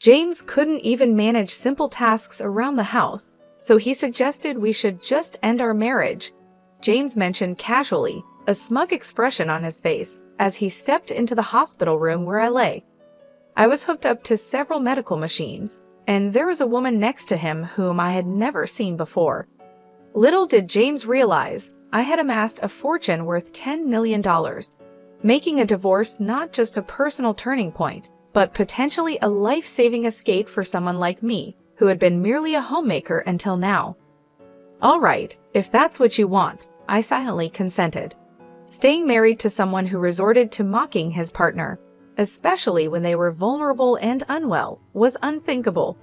James couldn't even manage simple tasks around the house, so he suggested we should just end our marriage. James mentioned casually, a smug expression on his face, as he stepped into the hospital room where I lay. I was hooked up to several medical machines, and there was a woman next to him whom I had never seen before. Little did James realize, I had amassed a fortune worth $10 million, making a divorce not just a personal turning point, but potentially a life-saving escape for someone like me, who had been merely a homemaker until now. All right, if that's what you want, I silently consented. Staying married to someone who resorted to mocking his partner, especially when they were vulnerable and unwell, was unthinkable.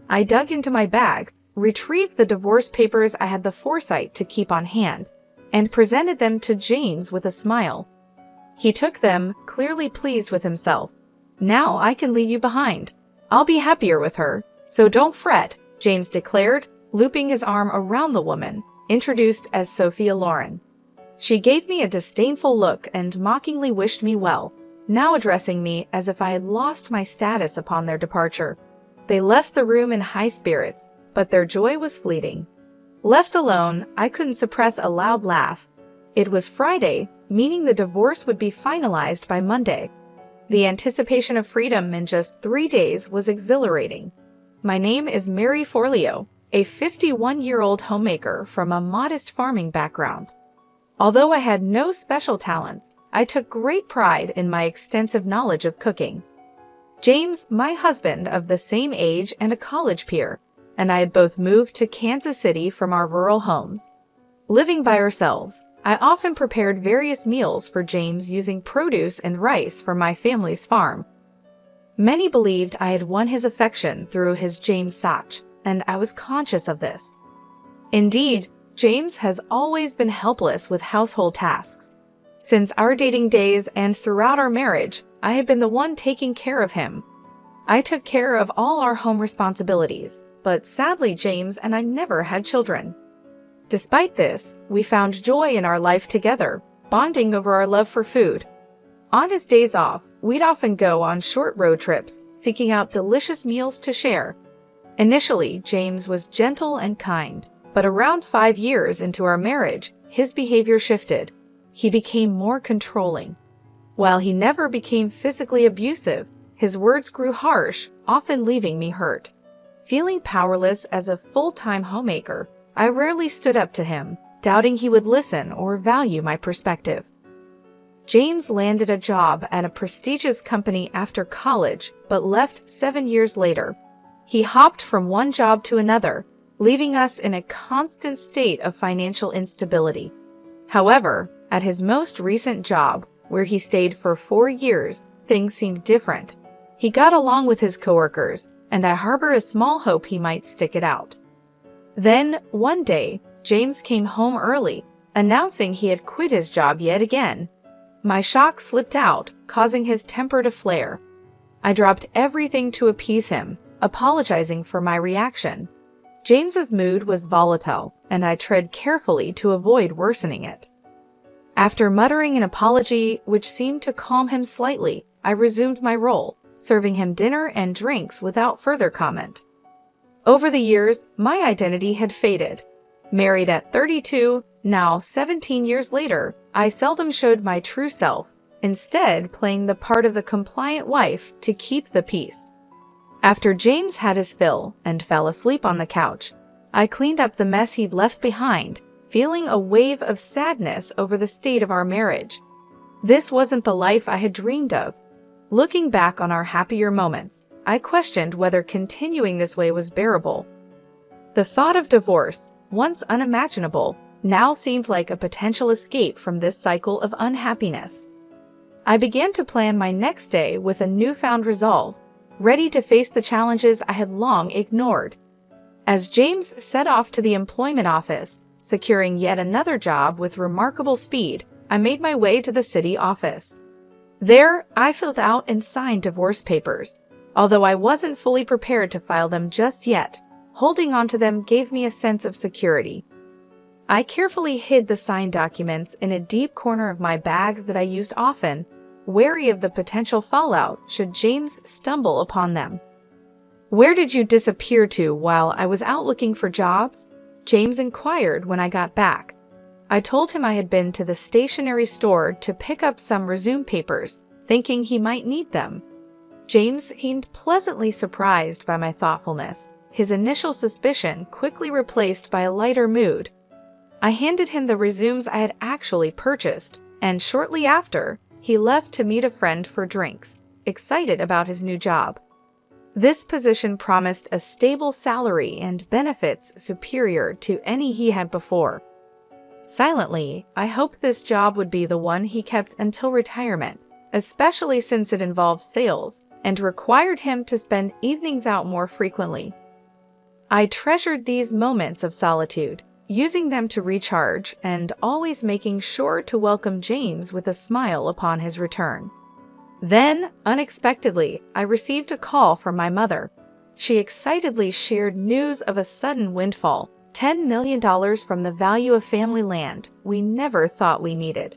I dug into my bag, retrieved the divorce papers I had the foresight to keep on hand, and presented them to James with a smile. He took them, clearly pleased with himself. Now I can leave you behind. I'll be happier with her, so don't fret, James declared, looping his arm around the woman, introduced as Sophia Loren. She gave me a disdainful look and mockingly wished me well, now addressing me as if I had lost my status upon their departure. They left the room in high spirits, but their joy was fleeting. Left alone, I couldn't suppress a loud laugh. It was Friday, meaning the divorce would be finalized by Monday. The anticipation of freedom in just 3 days was exhilarating. My name is Mary Forleo, a 51-year-old homemaker from a modest farming background. Although I had no special talents, I took great pride in my extensive knowledge of cooking. James, my husband of the same age and a college peer, and I had both moved to Kansas City from our rural homes. Living by ourselves, I often prepared various meals for James using produce and rice from my family's farm. Many believed I had won his affection through his James Sach, and I was conscious of this. Indeed, James has always been helpless with household tasks. Since our dating days and throughout our marriage, I had been the one taking care of him. I took care of all our home responsibilities, but sadly James and I never had children. Despite this, we found joy in our life together, bonding over our love for food. On his days off, we'd often go on short road trips, seeking out delicious meals to share. Initially, James was gentle and kind, but around 5 years into our marriage, his behavior shifted. He became more controlling. While he never became physically abusive, his words grew harsh, often leaving me hurt. Feeling powerless as a full-time homemaker, I rarely stood up to him, doubting he would listen or value my perspective. James landed a job at a prestigious company after college, but left 7 years later. He hopped from one job to another, leaving us in a constant state of financial instability. However, at his most recent job, where he stayed for 4 years, things seemed different. He got along with his coworkers, and I harbor a small hope he might stick it out. Then, one day, James came home early, announcing he had quit his job yet again. My shock slipped out, causing his temper to flare. I dropped everything to appease him, apologizing for my reaction. James's mood was volatile, and I tread carefully to avoid worsening it. After muttering an apology, which seemed to calm him slightly, I resumed my role, serving him dinner and drinks without further comment. Over the years, my identity had faded. Married at 32, now 17 years later, I seldom showed my true self, instead playing the part of the compliant wife to keep the peace. After James had his fill and fell asleep on the couch, I cleaned up the mess he'd left behind, feeling a wave of sadness over the state of our marriage. This wasn't the life I had dreamed of. Looking back on our happier moments, I questioned whether continuing this way was bearable. The thought of divorce, once unimaginable, now seemed like a potential escape from this cycle of unhappiness. I began to plan my next day with a newfound resolve, ready to face the challenges I had long ignored. As James set off to the employment office, securing yet another job with remarkable speed, I made my way to the city office. There, I filled out and signed divorce papers. Although I wasn't fully prepared to file them just yet, holding onto them gave me a sense of security. I carefully hid the signed documents in a deep corner of my bag that I used often, wary of the potential fallout should James stumble upon them. "Where did you disappear to while I was out looking for jobs?" James inquired when I got back. I told him I had been to the stationery store to pick up some resume papers, thinking he might need them. James seemed pleasantly surprised by my thoughtfulness, his initial suspicion quickly replaced by a lighter mood. I handed him the resumes I had actually purchased, and shortly after, he left to meet a friend for drinks, excited about his new job. This position promised a stable salary and benefits superior to any he had before. Silently, I hoped this job would be the one he kept until retirement, especially since it involved sales and required him to spend evenings out more frequently. I treasured these moments of solitude, using them to recharge and always making sure to welcome James with a smile upon his return. Then, unexpectedly, I received a call from my mother. She excitedly shared news of a sudden windfall, $10 million from the value of family land we never thought we needed.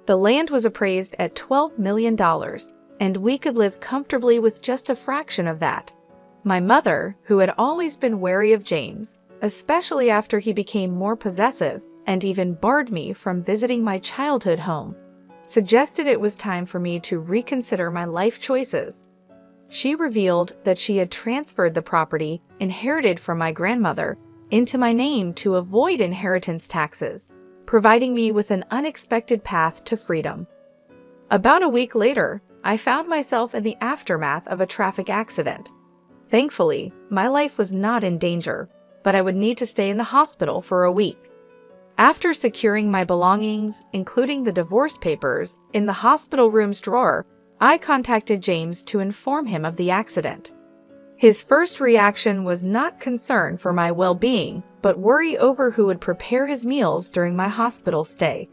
The land was appraised at $12 million, and we could live comfortably with just a fraction of that. My mother, who had always been wary of James, especially after he became more possessive and even barred me from visiting my childhood home, suggested it was time for me to reconsider my life choices. She revealed that she had transferred the property inherited from my grandmother into my name to avoid inheritance taxes, providing me with an unexpected path to freedom. About a week later, I found myself in the aftermath of a traffic accident. Thankfully, my life was not in danger, but I would need to stay in the hospital for a week. After securing my belongings, including the divorce papers, in the hospital room's drawer, I contacted James to inform him of the accident. His first reaction was not concern for my well-being, but worry over who would prepare his meals during my hospital stay.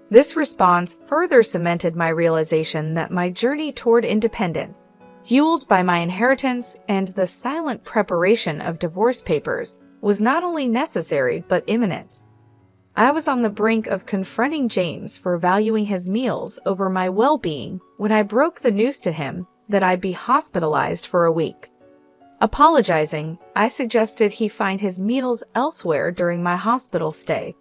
This response further cemented my realization that my journey toward independence, fueled by my inheritance and the silent preparation of divorce papers, was not only necessary but imminent. I was on the brink of confronting James for valuing his meals over my well-being when I broke the news to him that I'd be hospitalized for a week. Apologizing, I suggested he find his meals elsewhere during my hospital stay.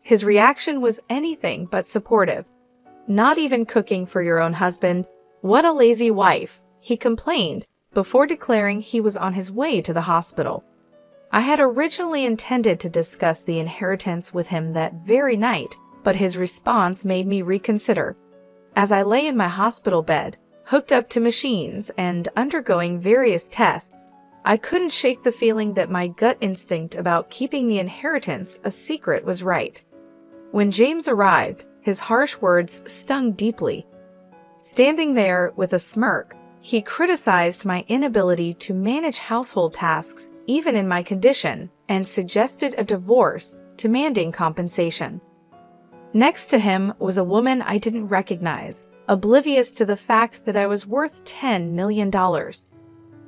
His reaction was anything but supportive. "Not even cooking for your own husband? What a lazy wife," he complained, before declaring he was on his way to the hospital. I had originally intended to discuss the inheritance with him that very night, but his response made me reconsider. As I lay in my hospital bed, hooked up to machines and undergoing various tests, I couldn't shake the feeling that my gut instinct about keeping the inheritance a secret was right. When James arrived, his harsh words stung deeply. Standing there with a smirk, he criticized my inability to manage household tasks even in my condition and suggested a divorce, demanding compensation. Next to him was a woman I didn't recognize, oblivious to the fact that I was worth $10 million.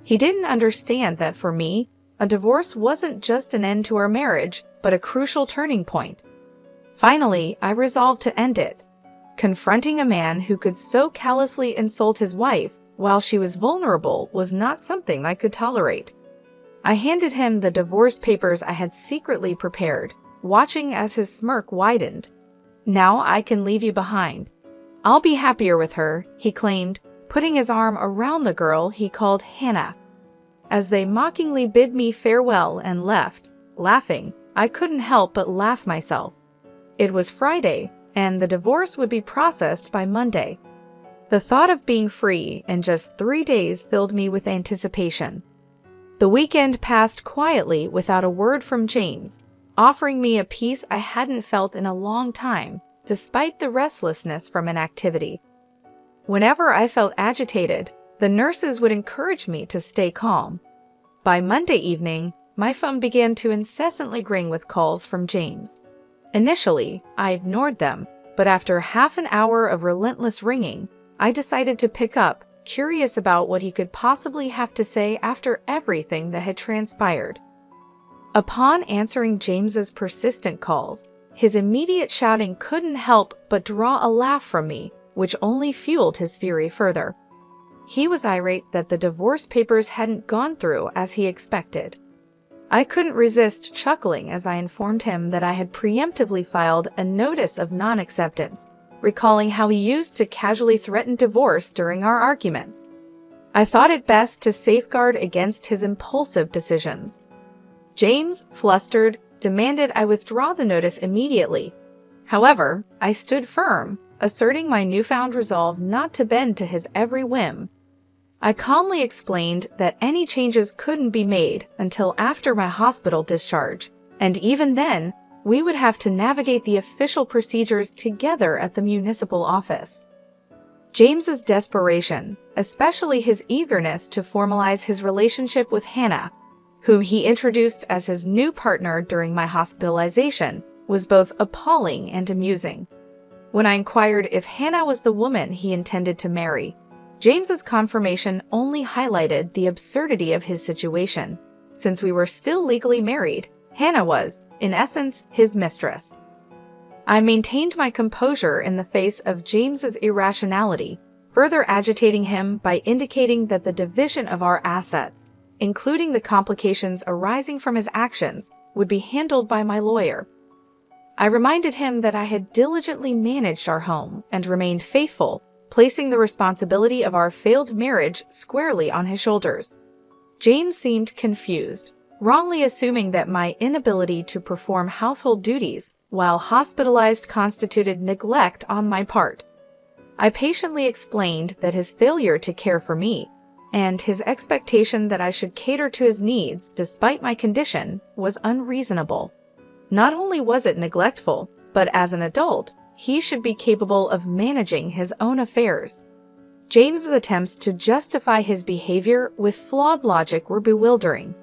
He didn't understand that for me, a divorce wasn't just an end to our marriage, but a crucial turning point. Finally, I resolved to end it. Confronting a man who could so callously insult his wife while she was vulnerable was not something I could tolerate. I handed him the divorce papers I had secretly prepared, watching as his smirk widened. "Now I can leave you behind. I'll be happier with her," he claimed, putting his arm around the girl he called Hannah. As they mockingly bid me farewell and left, laughing, I couldn't help but laugh myself. It was Friday, and the divorce would be processed by Monday. The thought of being free in just 3 days filled me with anticipation. The weekend passed quietly without a word from James, offering me a peace I hadn't felt in a long time, despite the restlessness from inactivity. Whenever I felt agitated, the nurses would encourage me to stay calm. By Monday evening, my phone began to incessantly ring with calls from James. Initially, I ignored them, but after half an hour of relentless ringing, I decided to pick up, curious about what he could possibly have to say after everything that had transpired. Upon answering James's persistent calls, his immediate shouting couldn't help but draw a laugh from me, which only fueled his fury further. He was irate that the divorce papers hadn't gone through as he expected. I couldn't resist chuckling as I informed him that I had preemptively filed a notice of non-acceptance, recalling how he used to casually threaten divorce during our arguments. I thought it best to safeguard against his impulsive decisions. James, flustered, demanded I withdraw the notice immediately. However, I stood firm, asserting my newfound resolve not to bend to his every whim. I calmly explained that any changes couldn't be made until after my hospital discharge, and even then, we would have to navigate the official procedures together at the municipal office. James's desperation, especially his eagerness to formalize his relationship with Hannah, whom he introduced as his new partner during my hospitalization, was both appalling and amusing. When I inquired if Hannah was the woman he intended to marry, James's confirmation only highlighted the absurdity of his situation. Since we were still legally married, Hannah was, in essence, his mistress. I maintained my composure in the face of James's irrationality, further agitating him by indicating that the division of our assets, including the complications arising from his actions, would be handled by my lawyer. I reminded him that I had diligently managed our home and remained faithful, placing the responsibility of our failed marriage squarely on his shoulders. James seemed confused, wrongly assuming that my inability to perform household duties while hospitalized constituted neglect on my part. I patiently explained that his failure to care for me and his expectation that I should cater to his needs despite my condition was unreasonable. Not only was it neglectful, but as an adult, he should be capable of managing his own affairs. James's attempts to justify his behavior with flawed logic were bewildering.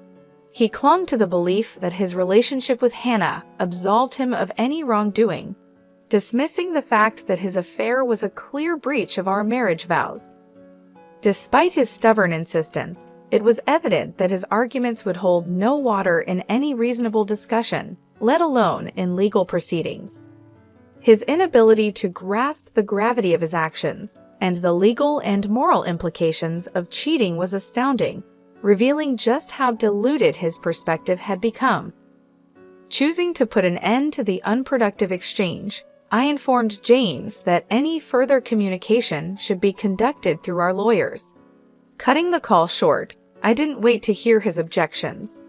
He clung to the belief that his relationship with Hannah absolved him of any wrongdoing, dismissing the fact that his affair was a clear breach of our marriage vows. Despite his stubborn insistence, it was evident that his arguments would hold no water in any reasonable discussion, let alone in legal proceedings. His inability to grasp the gravity of his actions and the legal and moral implications of cheating was astounding, revealing just how diluted his perspective had become. Choosing to put an end to the unproductive exchange, I informed James that any further communication should be conducted through our lawyers. Cutting the call short, I didn't wait to hear his objections.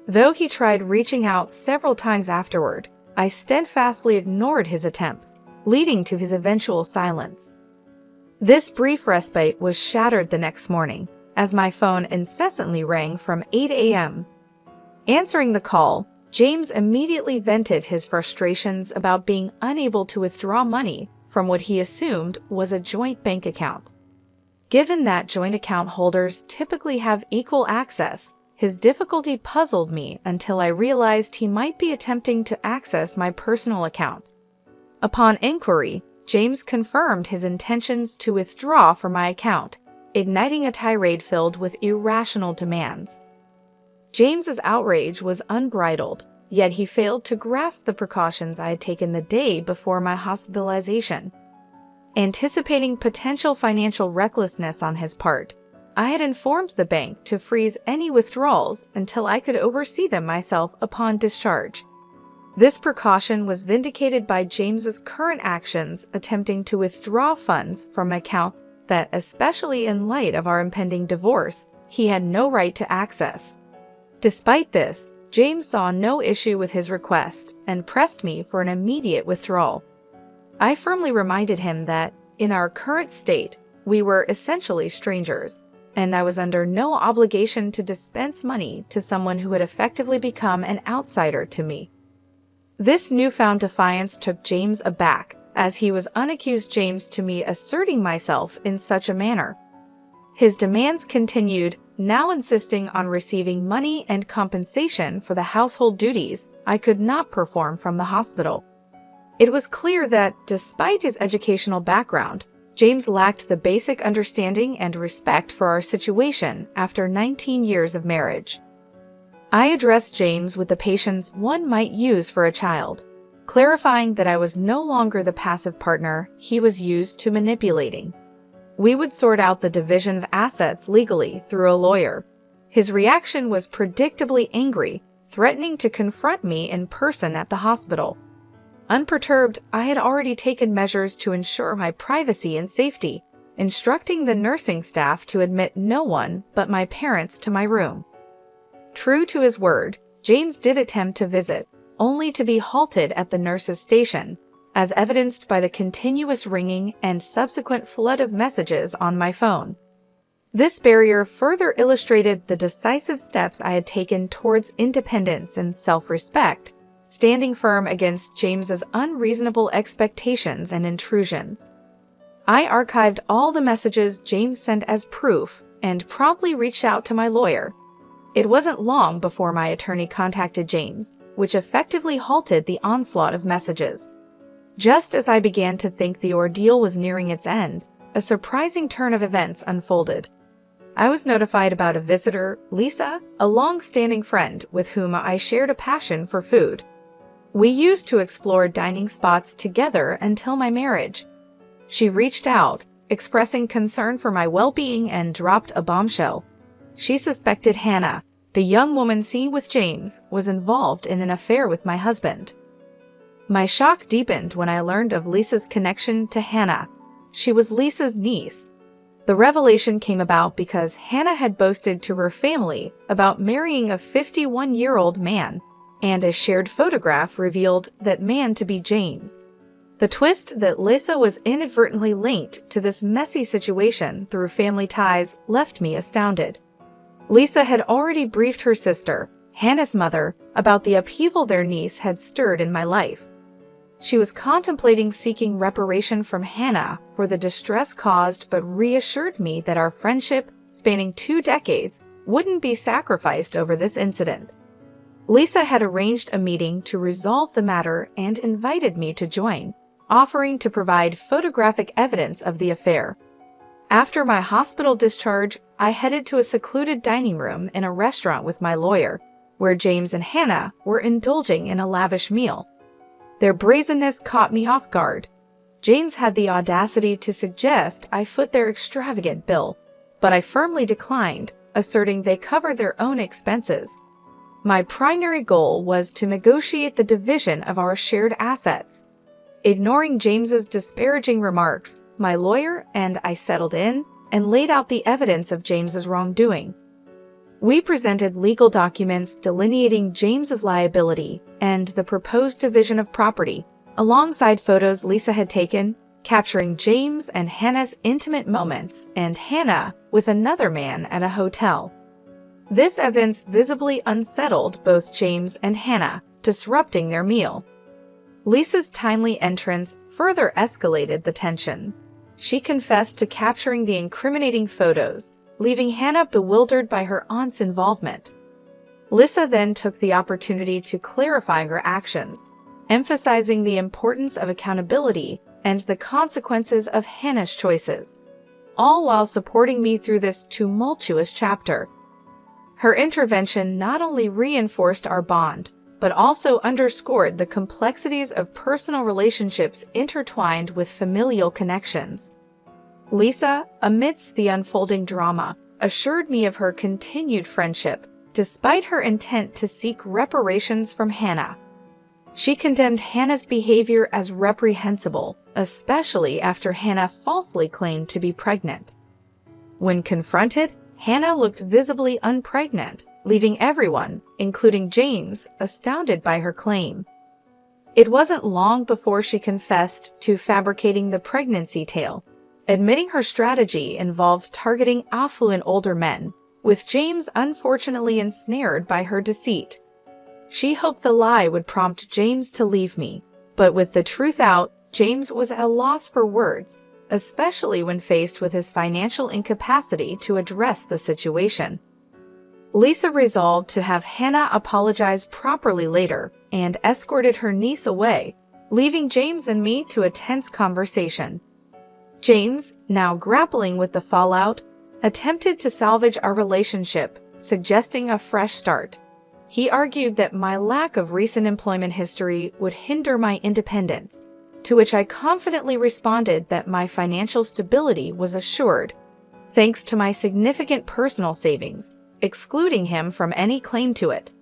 Though he tried reaching out several times afterward, I steadfastly ignored his attempts, leading to his eventual silence. This brief respite was shattered the next morning, as my phone incessantly rang from 8 a.m. Answering the call, James immediately vented his frustrations about being unable to withdraw money from what he assumed was a joint bank account. Given that joint account holders typically have equal access, his difficulty puzzled me until I realized he might be attempting to access my personal account. Upon inquiry, James confirmed his intentions to withdraw from my account, igniting a tirade filled with irrational demands. James's outrage was unbridled, yet he failed to grasp the precautions I had taken the day before my hospitalization. Anticipating potential financial recklessness on his part, I had informed the bank to freeze any withdrawals until I could oversee them myself upon discharge. This precaution was vindicated by James's current actions attempting to withdraw funds from an account that, especially in light of our impending divorce, he had no right to access. Despite this, James saw no issue with his request and pressed me for an immediate withdrawal. I firmly reminded him that, in our current state, we were essentially strangers, and I was under no obligation to dispense money to someone who had effectively become an outsider to me. This newfound defiance took James aback, as he was unaccused James to me asserting myself in such a manner. His demands continued, now insisting on receiving money and compensation for the household duties I could not perform from the hospital. It was clear that, despite his educational background, James lacked the basic understanding and respect for our situation after 19 years of marriage. I addressed James with the patience one might use for a child, clarifying that I was no longer the passive partner he was used to manipulating. We would sort out the division of assets legally through a lawyer. His reaction was predictably angry, threatening to confront me in person at the hospital. Unperturbed, I had already taken measures to ensure my privacy and safety, instructing the nursing staff to admit no one but my parents to my room. True to his word, James did attempt to visit, only to be halted at the nurse's station, as evidenced by the continuous ringing and subsequent flood of messages on my phone. This barrier further illustrated the decisive steps I had taken towards independence and self-respect, standing firm against James's unreasonable expectations and intrusions. I archived all the messages James sent as proof and promptly reached out to my lawyer. It wasn't long before my attorney contacted James, which effectively halted the onslaught of messages. Just as I began to think the ordeal was nearing its end, a surprising turn of events unfolded. I was notified about a visitor, Lisa, a long-standing friend with whom I shared a passion for food. We used to explore dining spots together until my marriage. She reached out, expressing concern for my well-being, and dropped a bombshell. She suspected Hannah, the young woman seen with James, was involved in an affair with my husband. My shock deepened when I learned of Lisa's connection to Hannah. She was Lisa's niece. The revelation came about because Hannah had boasted to her family about marrying a 51-year-old man, and a shared photograph revealed that man to be James. The twist that Lisa was inadvertently linked to this messy situation through family ties left me astounded. Lisa had already briefed her sister, Hannah's mother, about the upheaval their niece had stirred in my life. She was contemplating seeking reparation from Hannah for the distress caused, but reassured me that our friendship, spanning 2 decades, wouldn't be sacrificed over this incident. Lisa had arranged a meeting to resolve the matter and invited me to join, offering to provide photographic evidence of the affair. After my hospital discharge, I headed to a secluded dining room in a restaurant with my lawyer, where James and Hannah were indulging in a lavish meal. Their brazenness caught me off guard. James had the audacity to suggest I foot their extravagant bill, but I firmly declined, asserting they covered their own expenses. My primary goal was to negotiate the division of our shared assets. Ignoring James's disparaging remarks, my lawyer and I settled in and laid out the evidence of James's wrongdoing. We presented legal documents delineating James's liability and the proposed division of property, alongside photos Lisa had taken, capturing James and Hannah's intimate moments and Hannah with another man at a hotel. This evidence visibly unsettled both James and Hannah, disrupting their meal. Lisa's timely entrance further escalated the tension. She confessed to capturing the incriminating photos, leaving Hannah bewildered by her aunt's involvement. Lisa then took the opportunity to clarify her actions, emphasizing the importance of accountability and the consequences of Hannah's choices, all while supporting me through this tumultuous chapter. Her intervention not only reinforced our bond, but also underscored the complexities of personal relationships intertwined with familial connections. Lisa, amidst the unfolding drama, assured me of her continued friendship, despite her intent to seek reparations from Hannah. She condemned Hannah's behavior as reprehensible, especially after Hannah falsely claimed to be pregnant. When confronted, Hannah looked visibly unpregnant, leaving everyone, including James, astounded by her claim. It wasn't long before she confessed to fabricating the pregnancy tale, admitting her strategy involved targeting affluent older men, with James unfortunately ensnared by her deceit. She hoped the lie would prompt James to leave me, but with the truth out, James was at a loss for words, especially when faced with his financial incapacity to address the situation. Lisa resolved to have Hannah apologize properly later and escorted her niece away, leaving James and me to a tense conversation. James, now grappling with the fallout, attempted to salvage our relationship, suggesting a fresh start. He argued that my lack of recent employment history would hinder my independence, to which I confidently responded that my financial stability was assured, thanks to my significant personal savings, excluding him from any claim to it.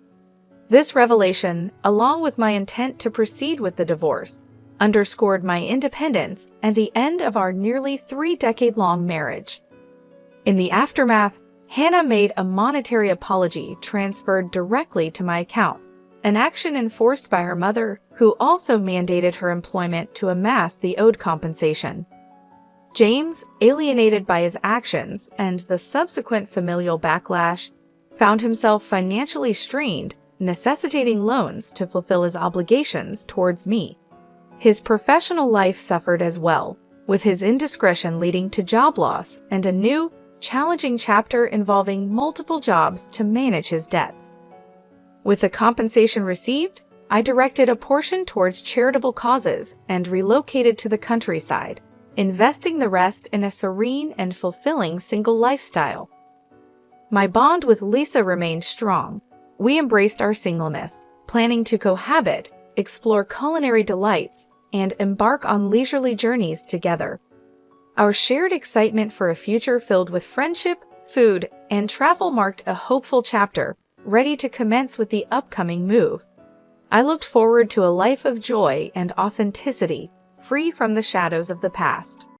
This revelation, along with my intent to proceed with the divorce, underscored my independence and the end of our nearly 3-decade-long marriage. In the aftermath, Hannah made a monetary apology transferred directly to my account, an action enforced by her mother, who also mandated her employment to amass the owed compensation. James, alienated by his actions and the subsequent familial backlash, found himself financially strained, necessitating loans to fulfill his obligations towards me. His professional life suffered as well, with his indiscretion leading to job loss and a new, challenging chapter involving multiple jobs to manage his debts. With the compensation received, I directed a portion towards charitable causes and relocated to the countryside, investing the rest in a serene and fulfilling single lifestyle. My bond with Lisa remained strong. We embraced our singleness, planning to cohabit, explore culinary delights, and embark on leisurely journeys together. Our shared excitement for a future filled with friendship, food, and travel marked a hopeful chapter, ready to commence with the upcoming move. I looked forward to a life of joy and authenticity, free from the shadows of the past.